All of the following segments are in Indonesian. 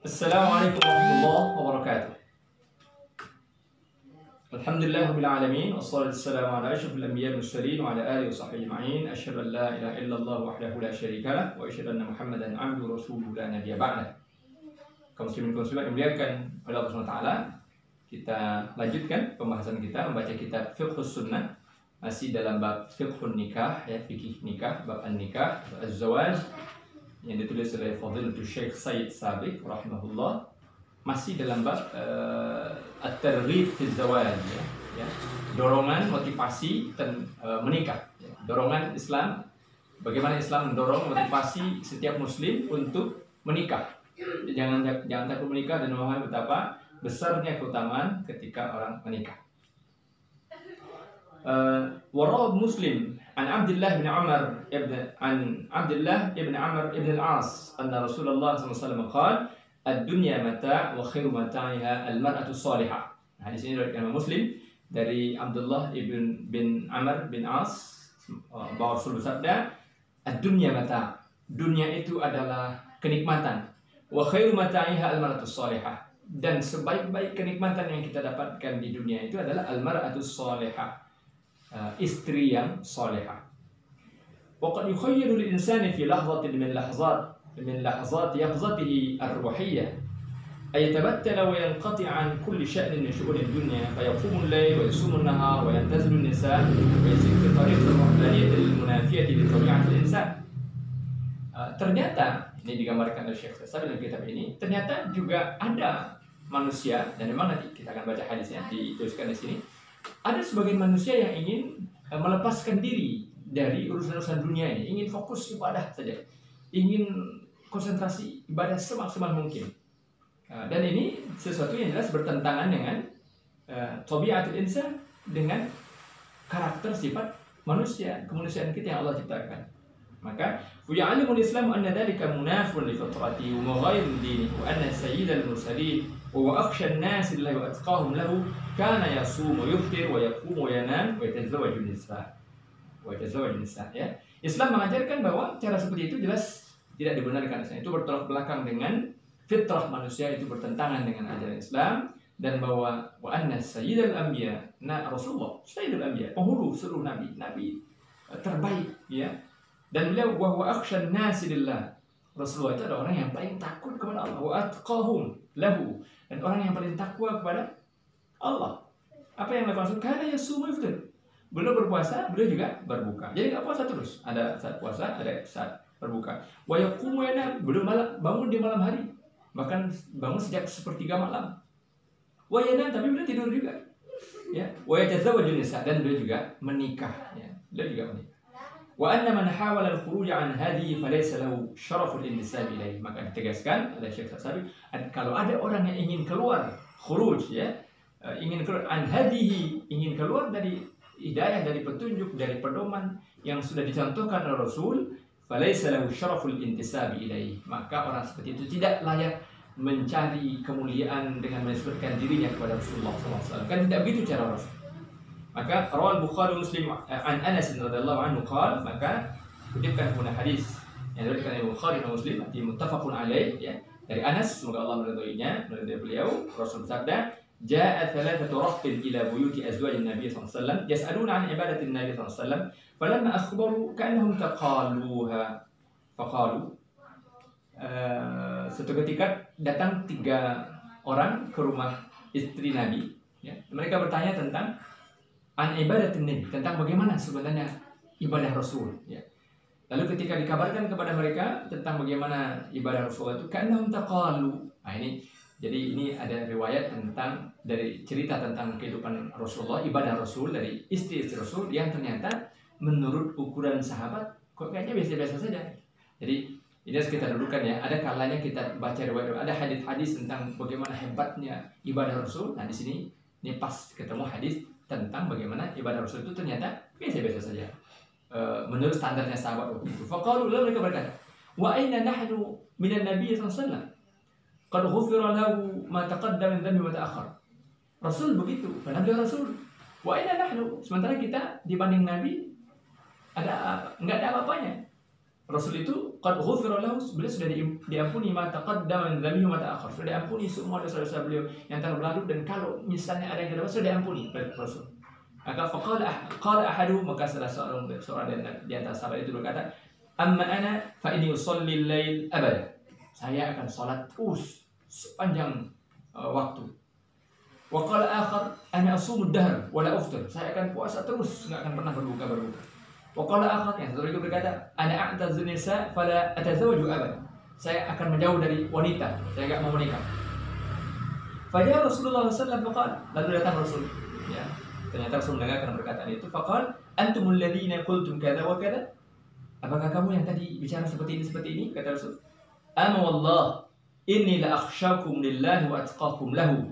Assalamualaikum warahmatullahi wabarakatuh. Alhamdulillahirabbil alamin wassalatu wassalamu ala asyrofil anbiya'i wal mursalin wa ala alihi washabbihi ajma'in. Asyhadu an la ilaha illallah wahdahu la syarika lah wa asyhadu anna Muhammadan abduhu rasuluhu la nabiyya ba'dah. Kaum muslimin kaum muslimat yang dimuliakan oleh Allah Subhanahu wa taala, kita lanjutkan pembahasan kita membaca kitab Fiqhus Sunnah, masih dalam bab fiqhun nikah, ya, fikih nikah, bab an-nikah, az-zawaj, yang ditulis oleh Fadilatul Syekh Sayyid Sabiq rahimahullah, masih dalam bab at-targhib fi zawaj, ya, dorongan motivasi dan menikah, ya. Dorongan Islam, bagaimana Islam mendorong motivasi setiap muslim untuk menikah. Jangan takut menikah dan memahami betapa besarnya keutamaan ketika orang menikah. Warawa Muslim an Abdullah bin Amr ibn al-As anna Rasulullah sallallahu alaihi wasallam qala ad-dunya mata' wa khairu mata'iha al-mar'atu salihah. Nah, di sini dari Muslim dari Abdullah bin Amr bin As bahwa Rasul bersabda, ad-dunya mata', dunia itu adalah kenikmatan, wa khairu mata'iha al-mar'atu salihah, dan sebaik-baik kenikmatan yang kita dapatkan di dunia itu adalah al-mar'atu salihah, istri yang salihah. Waqad yukhayyaru lil-insani fi lahzatin min lahzat yaqzatihi ar-ruhiyyah ay yatabattala wa yanqati' an kulli sha'nin min shu'uni ad-dunya fa yaqumu al-layl wa yasumu an-nahar wa yantazilu an-nisa wa yasiru fi tariq ar-ruhbaniyyah al-munafiyah li tabi'ati al-insan. Ternyata ini digambarkan oleh Syekh Sa'di dalam kitab ini, ternyata juga ada manusia, dan memang nanti kita akan baca hadisnya dituliskan di sini. Ada sebagian manusia yang ingin melepaskan diri dari urusan-urusan dunia ini, ingin fokus ibadah saja, ingin konsentrasi ibadah semaksimal mungkin. Dan ini sesuatu yang jelas bertentangan dengan tabiatul insan, dengan karakter sifat manusia, kemanusiaan kita yang Allah ciptakan. Maka ya'lamul Islam anna dhalika munafun li fitrati wa mughayirun dini wa anna sayyidal mursalin wa akhsha an-nas lillahi wa atqahum lahu kana yasumu wa yuftir wa yaqumu wa yanam wa yatazawwaju nisa. Ya. Islam mengajarkan bahwa cara seperti itu jelas tidak dibenarkan. Itu bertolak belakang dengan fitrah manusia, itu bertentangan dengan ajaran Islam, dan bahwa wa anna sayyidal anbiya, Rasulullah sayyidul anbiya, penghulu seluruh nabi terbaik, ya. Dan beliau wa akhshan nasi lillah, Rasulullah itu adalah orang yang paling takut kepada Allah, wa atqahum lahu, dan orang yang paling takwa kepada Allah. Apa yang dilakukan Rasul? Karena yasumu iftar, beliau berpuasa, beliau juga berbuka. Jadi nggak puasa terus, ada saat puasa, ada saat berbuka. Wa yaqumu yanam, beliau bangun di malam hari, bahkan bangun sejak sepertiga malam. Wa yanam, tapi beliau tidur juga, ya. Wa yatazawwaju nisa, dan beliau juga menikah, ya. Beliau juga menikah. Wa anna man hawala al-khuruj an hadhihi falaysa lahu syaraful intisab ilaihi. Maka ditegaskan oleh Syekh Sa'di, kalau ada orang yang ingin keluar khuruj, ya, ingin keluar an hadhihi, ingin keluar dari hidayah, dari petunjuk, dari pedoman yang sudah dicontohkan oleh Rasul, falaysa lahu syaraful intisab ilaihi, maka orang seperti itu tidak layak mencari kemuliaan dengan menisbatkan dirinya kepada Rasulullah SAW. Kan tidak begitu cara Rasul. Maka rawal Bukhari Muslim an Anas radhiyallahu anhu qala, maka kutipkan pun hadis yang diriwayatkan oleh Bukhari dan Muslim di muttafaqun alaih, ya, dari Anas, semoga Allah meridhoinya, dari beliau Rasul bersabda, jaa thalathatu rahtin ila buyuti azwajin nabiy sallallahu alaihi wasallam yas'aluna an ibadatin nabiy sallallahu alaihi wasallam falamma akhbaru ka'annahum taqaluha faqalu. Suatu ketika datang 3 orang ke rumah istri Nabi, ya. Mereka bertanya tentang an ibadatin nabi, tentang bagaimana sebenarnya ibadah Rasul, ya. Lalu ketika dikabarkan kepada mereka tentang bagaimana ibadah Rasul itu, ka'annahum taqalu. Nah, jadi ini ada riwayat tentang, dari cerita tentang kehidupan Rasulullah, ibadah Rasul dari istri-istri Rasul yang ternyata menurut ukuran sahabat kok kayaknya biasa-biasa saja. Jadi ini harus kita dudukkan, ya. Ada kalanya kita baca riwayat, ada hadis-hadis tentang bagaimana hebatnya ibadah Rasul. Nah, di sini ini pas ketemu hadis tentang bagaimana ibadah Rasul itu ternyata biasa-biasa saja, menurut standarnya sahabat waktu itu. Faqalu, lalu mereka berkata, wa aina nahnu minan nabiy sallallahu alaihi wasallam qad ghufira lahu ma taqaddama min dhanbi wa ta'akhkhar. Rasul begitu, karena beliau Rasul. Wa aina nahnu, sementara kita dibanding Nabi enggak ada apa-apanya. Rasul itu qad ghufira lahu, beliau sudah diampuni ma taqaddama min dhanbihi wa ma ta'akhkhar. Sudah diampuni semua dosa-dosa beliau yang telah berlalu, dan kalau misalnya ada yang tidak sudah diampuni oleh Rasul. Maka qala ahaduhum, maka salah seorang di antara sahabat itu berkata, amma ana fa inni usalli al-lail abada. Saya akan salat terus sepanjang waktu. Wa qala akhar ana asumu ad-dahr wa la uftir. Saya akan puasa terus, enggak akan pernah berbuka. Wa qala akhar, yang satu lagi berkata, ana a'tazu nisa fala atazawwaju abada. Saya akan menjauh dari wanita, saya enggak mau menikah. Fajaa Rasulullah sallallahu alaihi wasallam, lalu datang Rasul, ya. Ternyata Rasul mendengarkan perkataan itu. Faqal antumul ladzina qultum kadza wa kadza. Apakah kamu yang tadi bicara seperti ini? Kata Rasul. Ama wallah inni la akhsyakum lillahi wa atqakum lahu.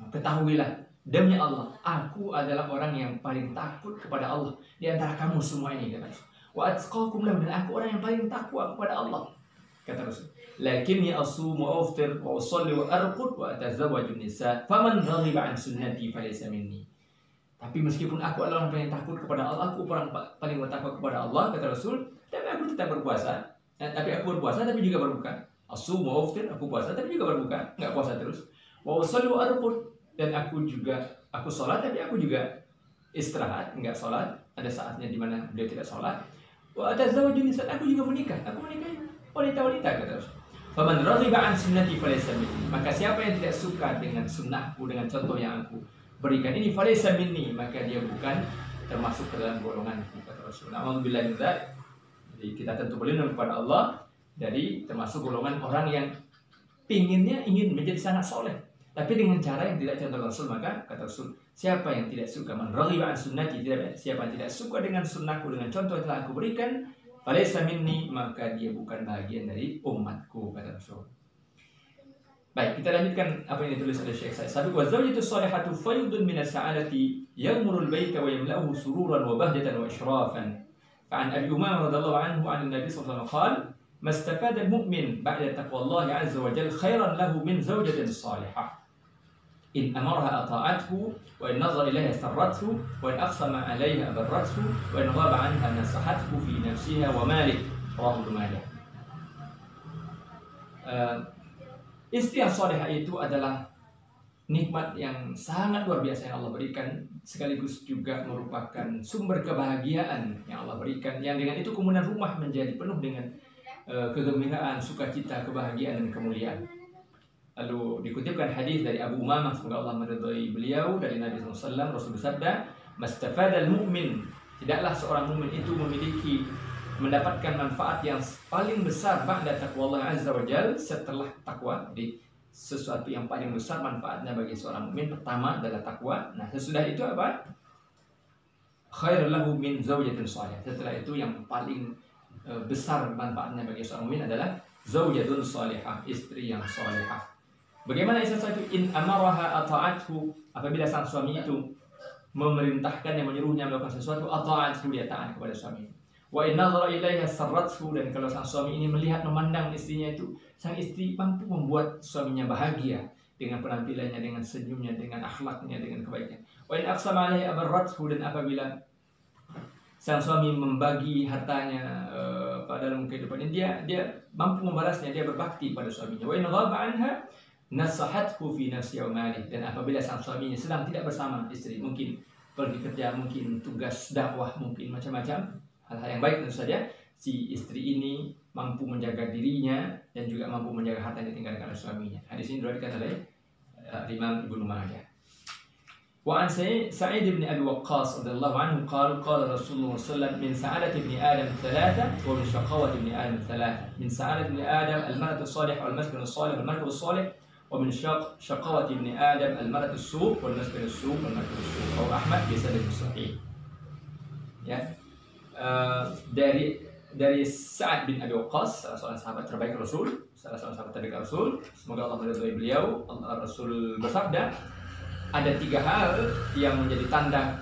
Ketahuilah, demi Allah, aku adalah orang yang paling takut kepada Allah di antara kamu semua ini, kata Rasul. Wa atqakum lahu, dan aku orang yang paling takwa kepada Allah, kata Rasul. Lakinni asumu wa uftir wa usalli wa arqud wa atazawwaju nisa faman raghiba an sunnati falaysa minni. Tapi meskipun aku adalah orang paling takut kepada Allah, aku orang paling bertakwa kepada Allah, kata Rasul, tapi aku tetap berpuasa. Aku berpuasa tapi juga berbuka. Asumu wa uftir, aku puasa tapi juga berbuka, enggak puasa terus. Wa usalli wa arqud, dan aku sholat tapi aku juga istirahat, enggak sholat. Ada saatnya di mana beliau tidak sholat. Wa atazawwaju nisa, aku juga menikah. Aku menikahi wanita-wanita, kata Rasul. Faman raghiba an sunnati falaysa minni. Maka siapa yang tidak suka dengan sunnahku, dengan contoh yang aku berikan ini, falaysa minni, maka dia bukan termasuk ke dalam golonganku, kata Rasul. Alhamdulillah. Jadi kita tentu berlindung kepada Allah dari termasuk golongan orang yang ingin menjadi sangat soleh, tapi dengan cara yang tidak contoh Rasul. Maka kata Rasul, siapa yang tidak suka, man raghiba an sunnati, siapa yang tidak suka dengan sunnahku, dengan contoh yang telah aku berikan, falaysa minni, maka dia bukan bagian dari umatku, kata Rasul. Baik, kita lanjutkan apa yang ditulis oleh Syekh Sabiq. Wa zawjatu salihatu faydun min as-sa'adati yamuru al-baita wa yamla'uhu sururan wa bahjatan wa ishrafan. Fa'an Abi Umamah radhiyallahu anhu 'an an-nabi sallallahu alaihi wasallam qala mastafada al-mu'min ba'da taqwallahi 'azza wa jalla khairan lahu min zawjatin salihah. In amaraha ata'athu wa in nazara ilayha sarrathu wa in aqsama 'alayha abarrathu wa in ghaba 'anha nasahathu fi nafsiha wa malihi. Rawahu Majah. Istri yang salihah itu adalah nikmat yang sangat luar biasa yang Allah berikan, sekaligus juga merupakan sumber kebahagiaan yang Allah berikan, yang dengan itu kemudian rumah menjadi penuh dengan kegembiraan, sukacita, kebahagiaan, dan kemuliaan. Lalu dikutipkan hadis dari Abu Umamah, semoga Allah meridhai beliau, dari Nabi SAW. Rasul bersabda, mastafadal mu'min, tidaklah seorang mukmin itu mendapatkan manfaat yang paling besar ba'da taqwallah azza wa jal, setelah takwa. Jadi sesuatu yang paling besar manfaatnya bagi seorang mukmin pertama adalah takwa. Nah, sesudah itu apa? Khairul lahu min zawjatin salihah. Setelah itu yang paling besar manfaatnya bagi seorang mukmin adalah zaujatun salihah, istri yang salihah. Bagaimana istri itu? In amaraha ata'athu, apabila sang suami itu memerintahkan, yang menyuruhnya melakukan sesuatu, ata'athu, dia taat kepada suami. Wa in nazara ilaiha sarrathu, dan kalau sang suami ini melihat, memandang istrinya itu, sang istri mampu membuat suaminya bahagia dengan penampilannya, dengan senyumnya, dengan akhlaknya, dengan kebaikan. Wa in aqsama alaiha abarrathu, dan apabila sang suami membagi hartanya dalam kehidupannya, dia mampu membalasnya, dia berbakti pada suaminya. Wa in ghaba anha nasahathu fi nafsiha wa malihi, dan apabila sang suaminya sedang tidak bersama istri, mungkin pergi kerja, mungkin tugas dakwah, mungkin macam-macam hal-hal yang baik, tentu saja si istri ini mampu menjaga dirinya dan juga mampu menjaga harta yang ditinggalkan oleh suaminya. Hadis ini diriwayatkan oleh Imam Ibnu Majah. Wa an Sa'id bin Abi Waqqas radhiyallahu anhu qala Rasulullah sallallahu alaihi wasallam min sa'adati ibni Adam thalatha wa min shaqawati ibni Adam thalatha. Min sa'adati ibni Adam al-mar'atu as-salihah wal maskan as-salih wal markab as-salih, wa min shaqawati ibni Adam al-mar'atu as-su' wal maskan as-su' wal markab as-su'. Rawahu Ahmad bi sanad sahih. Ya. Dari Sa'ad bin Abi Waqqas, salah seorang sahabat terbaik Rasul, semoga Allah meridhai beliau. Rasul bersabda, ada 3 hal yang menjadi tanda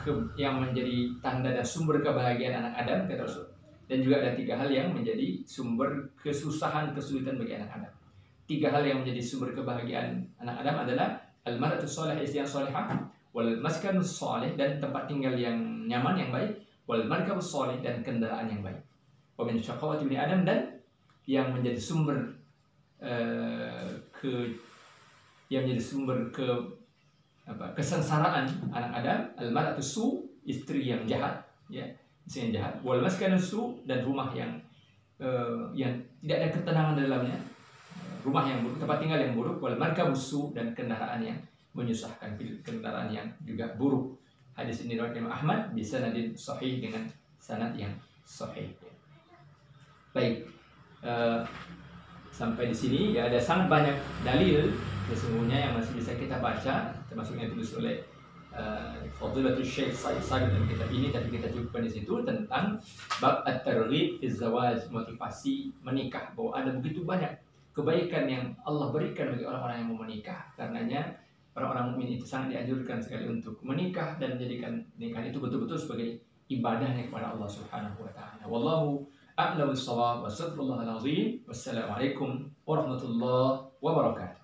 dan sumber kebahagiaan anak Adam, kata Rasul. Dan juga ada 3 hal yang menjadi sumber kesusahan, kesulitan bagi anak Adam. 3 hal yang menjadi sumber kebahagiaan anak Adam adalah al-mar'atu shalihah, istri yang salihah, wal maskanus shalih, dan tempat tinggal yang nyaman, yang baik, wal markabus shalih, dan kendaraan yang baik. wa min syaqawati bani Adam, dan yang menjadi sumber kesengsaraan anak Adam, al-mar'atu su, istri yang jahat, ya, istri yang jahat, wal maskanu su, dan rumah yang tidak ada ketenangan dalamnya, rumah yang buruk, tempat tinggal yang buruk, wal markabus su, dan kendaraan yang menyusahkan, kendaraan yang juga buruk. Hadis ini riwayat Imam Ahmad bisa sanadin sahih, dengan sanad yang sahih. Baik, sampai di sini ya, ada sangat banyak dalil sesungguhnya yang masih bisa kita baca, termasuk yang ditulis oleh Fadilatul Syekh Said Sabiq dalam kitab ini, tapi kita cukupkan di situ tentang bab at-targhib fi zawaj, motivasi menikah, bahwa ada begitu banyak kebaikan yang Allah berikan bagi orang-orang yang mau menikah. Karenanya orang-orang mukmin itu sangat dianjurkan sekali untuk menikah dan menjadikan nikahan itu betul-betul sebagai ibadahnya kepada Allah Subhanahu wa taala. Wallahu a'lam bis-shawab. Wassalamualaikum warahmatullahi wabarakatuh.